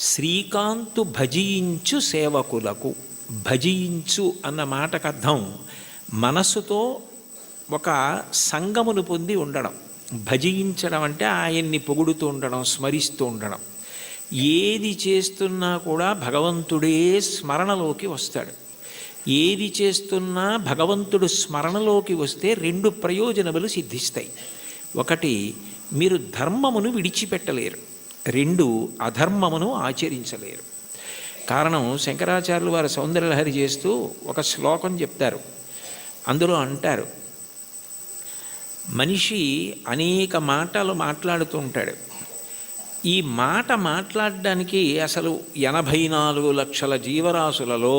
శ్రీకాంతు భజించు సేవకులకు. భజించు అన్న మాటకు అర్థం మనస్సుతో ఒక సంగమును పొంది ఉండడం. భజించడం అంటే ఆయన్ని పొగుడుతూ ఉండడం, స్మరిస్తూ ఉండడం. ఏది చేస్తున్నా కూడా భగవంతుడే స్మరణలోకి వస్తాడు. ఏది చేస్తున్నా భగవంతుడు స్మరణలోకి వస్తే రెండు ప్రయోజనములు సిద్ధిస్తాయి. ఒకటి, మీరు ధర్మమును విడిచిపెట్టలేరు. రెండు, అధర్మమును ఆచరించలేరు. కారణం, శంకరాచార్యులు వారు సౌందర్యలహరి చేస్తూ ఒక శ్లోకం చెప్తారు. అందులో అంటారు, మనిషి అనేక మాటలు మాట్లాడుతూ ఉంటాడు. ఈ మాట మాట్లాడడానికి అసలు 84 లక్షల జీవరాశులలో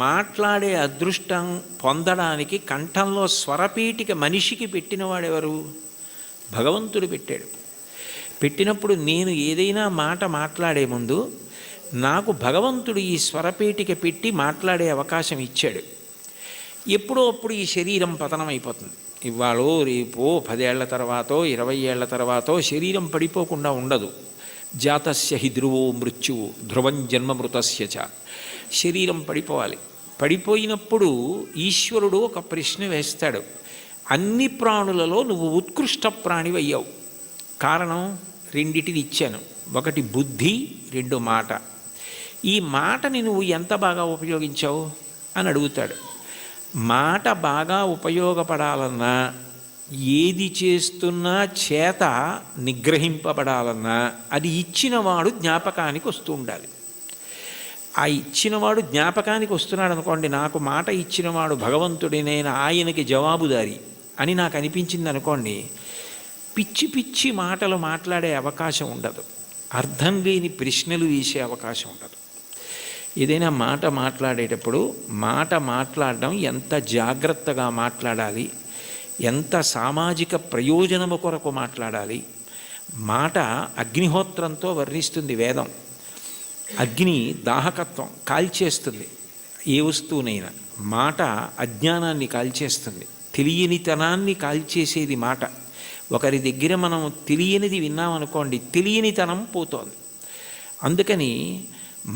మాట్లాడే అదృష్టం పొందడానికి కంఠంలో స్వరపీఠిక మనిషికి పెట్టినవాడెవరు? భగవంతుడు పెట్టాడు. పెట్టినప్పుడు నేను ఏదైనా మాట మాట్లాడే ముందు నాకు భగవంతుడు ఈ స్వరపేటిక పెట్టి మాట్లాడే అవకాశం ఇచ్చాడు. ఎప్పుడో అప్పుడు ఈ శరీరం పతనం అయిపోతుంది. ఇవాళో రేపో 10 ఏళ్ల తర్వాతో 20 ఏళ్ల తర్వాతో శరీరం పడిపోకుండా ఉండదు. జాతస్య హి ధ్రువో మృత్యువు ధ్రువం జన్మమృతస్య చ. శరీరం పడిపోవాలి. పడిపోయినప్పుడు ఈశ్వరుడు ఒక ప్రశ్న వేస్తాడు, అన్ని ప్రాణులలో నువ్వు ఉత్కృష్ట ప్రాణివయ్యావు. కారణం, రెండిటిని ఇచ్చాను. ఒకటి బుద్ధి, రెండు మాట. ఈ మాటని నువ్వు ఎంత బాగా ఉపయోగించావు అని అడుగుతాడు. మాట బాగా ఉపయోగపడాలన్నా, ఏది చేస్తున్నా చేత నిగ్రహింపబడాలన్నా అది ఇచ్చినవాడు జ్ఞాపకానికి వస్తూ ఉండాలి. ఆ ఇచ్చినవాడు జ్ఞాపకానికి వస్తున్నాడు అనుకోండి, నాకు మాట ఇచ్చినవాడు భగవంతుడే, నేను ఆయనకి జవాబుదారి అని నాకు అనిపించింది అనుకోండి, పిచ్చి పిచ్చి మాటలు మాట్లాడే అవకాశం ఉండదు. అర్థం లేని ప్రశ్నలు వేసే అవకాశం ఉండదు. ఏదైనా మాట మాట్లాడేటప్పుడు మాట మాట్లాడడం ఎంత జాగ్రత్తగా మాట్లాడాలి, ఎంత సామాజిక ప్రయోజనము కొరకు మాట్లాడాలి. మాట అగ్నిహోత్రంతో వర్ణిస్తుంది వేదం. అగ్ని దాహకత్వం కాల్చేస్తుంది ఏ వస్తువునైనా. మాట అజ్ఞానాన్ని కాల్చేస్తుంది, తెలియనితనాన్ని కాల్చేసేది మాట. ఒకరి దగ్గర మనం తెలియనిది విన్నామనుకోండి, తెలియనితనం పోతోంది. అందుకని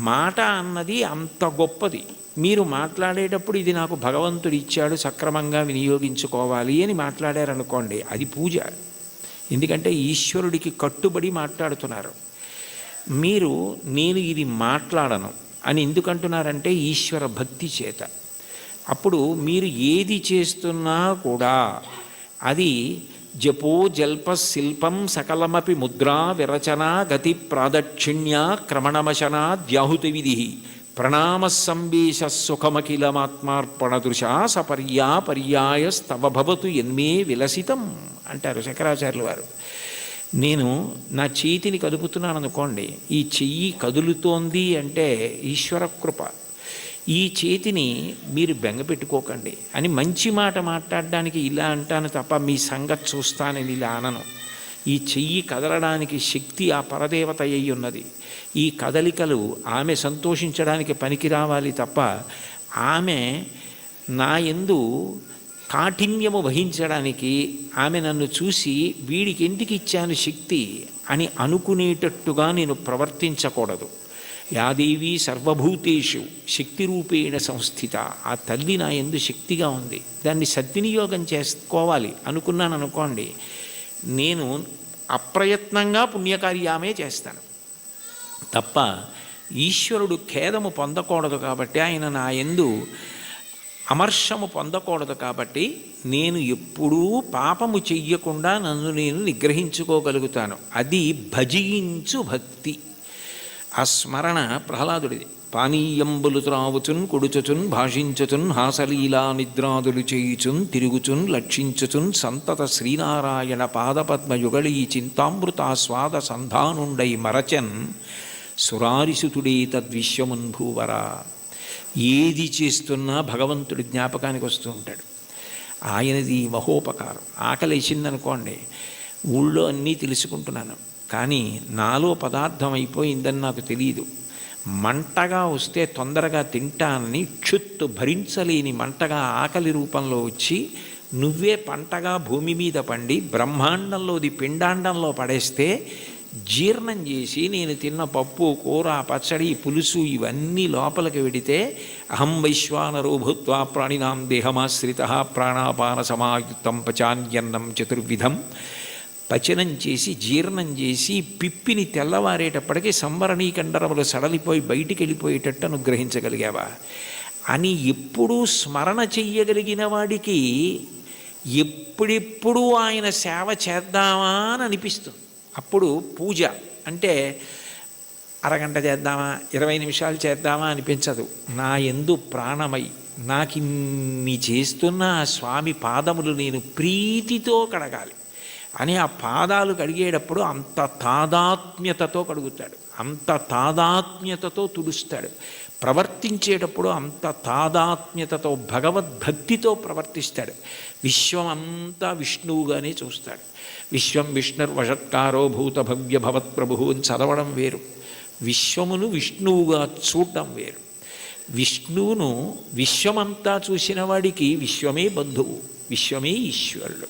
మాట అన్నది అంత గొప్పది. మీరు మాట్లాడేటప్పుడు ఇది నాకు భగవంతుడు ఇచ్చాడు, సక్రమంగా వినియోగించుకోవాలి అని మాట్లాడారనుకోండి, అది పూజ. ఎందుకంటే ఈశ్వరుడికి కట్టుబడి మాట్లాడుతున్నారు. మీరు నేను ఇది మాట్లాడను అని ఎందుకంటున్నారంటే ఈశ్వర భక్తి చేత. అప్పుడు మీరు ఏది చేస్తున్నా కూడా అది జపో జల్ప శిల్పం సకలమపి ముద్రా విరచన గతి ప్రాదక్షిణ్య క్రమణమశనా ద్యాహుతి విధి ప్రణామ సంవేశ సుఖమఖిలమాత్మార్పణదృశా సపర్యా పర్యాయ స్తవ భవతు ఎన్మే విలసితం అంటారు శంకరాచార్యులు వారు. నేను నా చేతిని కదుపుతున్నాను అనుకోండి, ఈ చెయ్యి కదులుతోంది అంటే ఈశ్వర కృప. ఈ చేతిని మీరు బెంగపెట్టుకోకండి అని మంచి మాట మాట్లాడడానికి ఇలా అంటాను తప్ప మీ సంగతి చూస్తానని ఇలా అనను. ఈ చెయ్యి కదలడానికి శక్తి ఆ పరదేవత అయి ఉన్నది. ఈ కదలికలు ఆమె సంతోషించడానికి పనికి రావాలి తప్ప ఆమె నా యందు కాఠిన్యము వహించడానికి, ఆమె నన్ను చూసి వీడికి ఎందుకు ఇచ్చాను శక్తి అని అనుకునేటట్టుగా నేను ప్రవర్తించకూడదు. యాదేవి సర్వభూతేషు శక్తిరూపేణ సంస్థిత. ఆ తల్లి నా యందు శక్తిగా ఉంది, దాన్ని సద్వినియోగం చేసుకోవాలి అనుకున్నాను అనుకోండి, నేను అప్రయత్నంగా పుణ్యకార్యామే చేస్తాను తప్ప ఈశ్వరుడు ఖేదము పొందకూడదు. కాబట్టి ఆయన నా యందు అమర్షము పొందకూడదు. కాబట్టి నేను ఎప్పుడూ పాపము చెయ్యకుండా నన్ను నేను నిగ్రహించుకోగలుగుతాను. అది భజించు భక్తి. ఆ స్మరణ ప్రహ్లాదుడిది. పానీయంబులు త్రావుచున్ కొడుచుచున్ భాషించుచున్ హాసలీలా నిద్రాదులు చేయుచున్ తిరుగుచున్ లక్షించుచున్ సంతత శ్రీనారాయణ పాదపద్మయుగళీ చింతామృతాస్వాద సంధానుండై మరచన్ సురారిసుతుడే తద్విశ్వమున్ భూవరా. ఏది చేస్తున్నా భగవంతుడి జ్ఞాపకానికి వస్తూ ఉంటాడు. ఆయనది మహోపకారం. ఆకలేసిందనుకోండి, ఊళ్ళో అన్నీ తెలుసుకుంటున్నాను కానీ నాలో పదార్థం అయిపోయిందని నాకు తెలియదు. మంటగా వస్తే తొందరగా తింటానని క్షుత్తు భరించలేని మంటగా ఆకలి రూపంలో వచ్చి నువ్వే పంటగా భూమి మీద పండి బ్రహ్మాండంలోది పిండాండంలో పడేస్తే జీర్ణం చేసి నేను తిన్న పప్పు కూర పచ్చడి పులుసు ఇవన్నీ లోపలికి వెడితే అహం వైశ్వానరో భూత్వా ప్రాణినాం దేహమాశ్రిత ప్రాణాపాన సమాయుక్తం పచాన్యన్నం చతుర్విధం పచనం చేసి జీర్ణం చేసి పిప్పిని తెల్లవారేటప్పటికీ సంవరణీ కండరములు సడలిపోయి బయటికి వెళ్ళిపోయేటట్టు అనుగ్రహించగలిగావా అని ఎప్పుడూ స్మరణ చెయ్యగలిగిన వాడికి ఎప్పుడెప్పుడు ఆయన సేవ చేద్దామా అని అనిపిస్తుంది. అప్పుడు పూజ అంటే అరగంట చేద్దామా 20 నిమిషాలు చేద్దామా అనిపించదు. నా యందు ప్రాణమై నాకిన్ని చేస్తున్న ఆ స్వామి పాదములు నేను ప్రీతితో కడగాలి అని ఆ పాదాలు కడిగేటప్పుడు అంత తాదాత్మ్యతతో కడుగుతాడు, అంత తాదాత్మ్యతతో తుడుస్తాడు. ప్రవర్తించేటప్పుడు అంత తాదాత్మ్యతతో భగవద్భక్తితో ప్రవర్తిస్తాడు. విశ్వం అంతా విష్ణువుగానే చూస్తాడు. విశ్వం విష్ణుర్వషత్కారో భూత భవ్య భవత్ప్రభు అని చదవడం వేరు, విశ్వమును విష్ణువుగా చూడడం వేరు. విష్ణువును విశ్వమంతా చూసిన వాడికి విశ్వమే బంధువు, విశ్వమే ఈశ్వరుడు.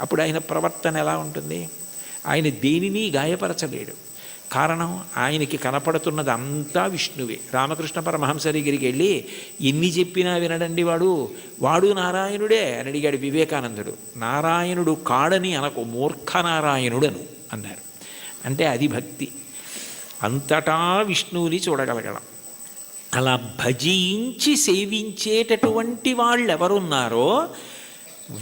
అప్పుడు ఆయన ప్రవర్తన ఎలా ఉంటుంది? ఆయన దేనిని గాయపరచలేడు. కారణం ఆయనకి కనపడుతున్నది అంతా విష్ణువే. రామకృష్ణ పరమహంస దగ్గరికి వెళ్ళి ఎన్ని చెప్పినా వినడండి వాడు నారాయణుడే అని అడిగాడు వివేకానందుడు. నారాయణుడు కాడని అనకు, మూర్ఖ నారాయణుడను అన్నారు. అంటే అది భక్తి, అంతటా విష్ణువుని చూడగలగడం. అలా భజించి సేవించేటటువంటి వాళ్ళు ఎవరున్నారో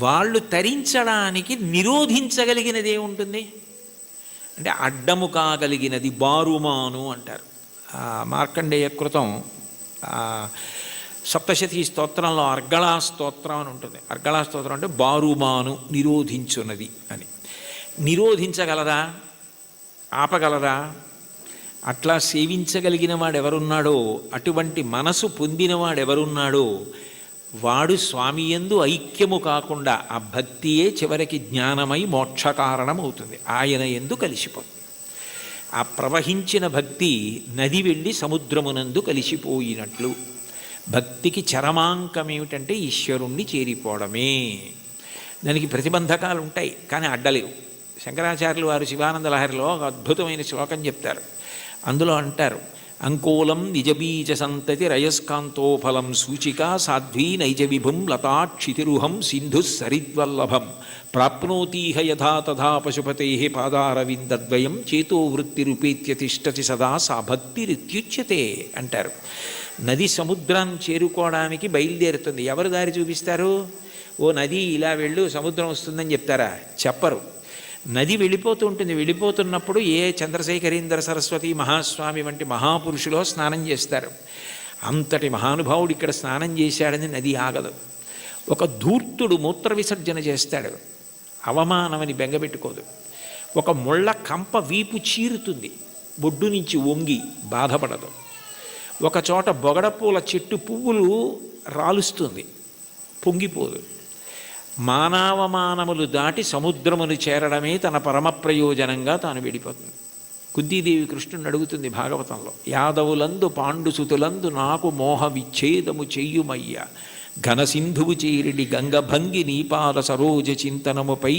వాళ్ళు తరించడానికి నిరోధించగలిగినది ఏముంటుంది అంటే అడ్డము కాగలిగినది బారుమాను అంటారు. మార్కండేయ కృతం సప్తశతీ స్తోత్రంలో అర్గళా స్తోత్రం అని ఉంటుంది. అర్గళా స్తోత్రం అంటే బారుమాను నిరోధించున్నది అని. నిరోధించగలదా? ఆపగలదా? అట్లా సేవించగలిగిన వాడెవరున్నాడో, అటువంటి మనసు పొందినవాడెవరున్నాడో వాడు స్వామి యందు ఐక్యము కాకుండా ఆ భక్తియే చివరికి జ్ఞానమై మోక్షకారణం అవుతుంది, ఆయన యందు కలిసిపోతుంది. ఆ ప్రవహించిన భక్తి నది వెళ్ళి సముద్రమునందు కలిసిపోయినట్లు. భక్తికి చరమాంకం ఏమిటంటే ఈశ్వరుణ్ణి చేరిపోవడమే. దానికి ప్రతిబంధకాలు ఉంటాయి కానీ అడ్డలేవు. శంకరాచార్యులు వారు శివానంద లహరిలో ఒక అద్భుతమైన శ్లోకం చెప్తారు. అందులో అంటారు, అంకోలం నిజబీజ సంతతి రయస్కాంతోఫలం సూచిక సాధ్వీ నైజ విభుం లతాక్షితిరుహం సింధు సరిద్వల్లభం ప్రాప్నోతీహ యథా తథా పశుపతే పాదారవిందద్వయం చేతో వృత్తిరుపేత్య తిష్టతి సదా సా భక్తిరిత్యుచ్యతే అంటారు. నది సముద్రాన్ని చేరుకోవడానికి బయలుదేరుతుంది. ఎవరు దారి చూపిస్తారు? ఓ నది ఇలా వెళ్ళు సముద్రం వస్తుందని చెప్తారా? చెప్పరు. నది వెళ్ళిపోతూ ఉంటుంది. వెళ్ళిపోతున్నప్పుడు ఏ చంద్రశేఖరేంద్ర సరస్వతి మహాస్వామి వంటి మహాపురుషులో స్నానం చేస్తారు. అంతటి మహానుభావుడు ఇక్కడ స్నానం చేశాడని నది ఆగదు. ఒక ధూర్తుడు మూత్ర విసర్జన చేస్తాడు, అవమానమని బెంగపెట్టుకోదు. ఒక ముళ్ళ కంప వీపు చీరుతుంది, బొడ్డు నుంచి వంగి బాధపడదు. ఒక చోట బొగడపూల చెట్టు పువ్వులు రాలుస్తుంది, పొంగిపోదు. మానవమానములు దాటి సముద్రమును చేరడమే తన పరమ ప్రయోజనంగా తాను వెళ్ళిపోతుంది. కుంతీదేవి కృష్ణుని అడుగుతుంది భాగవతంలో, యాదవులందు పాండుసుతులందు నాకు మోహ విచ్ఛేదము చెయ్యుమయ్య ఘనసింధువు చేరిడి గంగభంగి నీపాద సరోజ చింతనముపై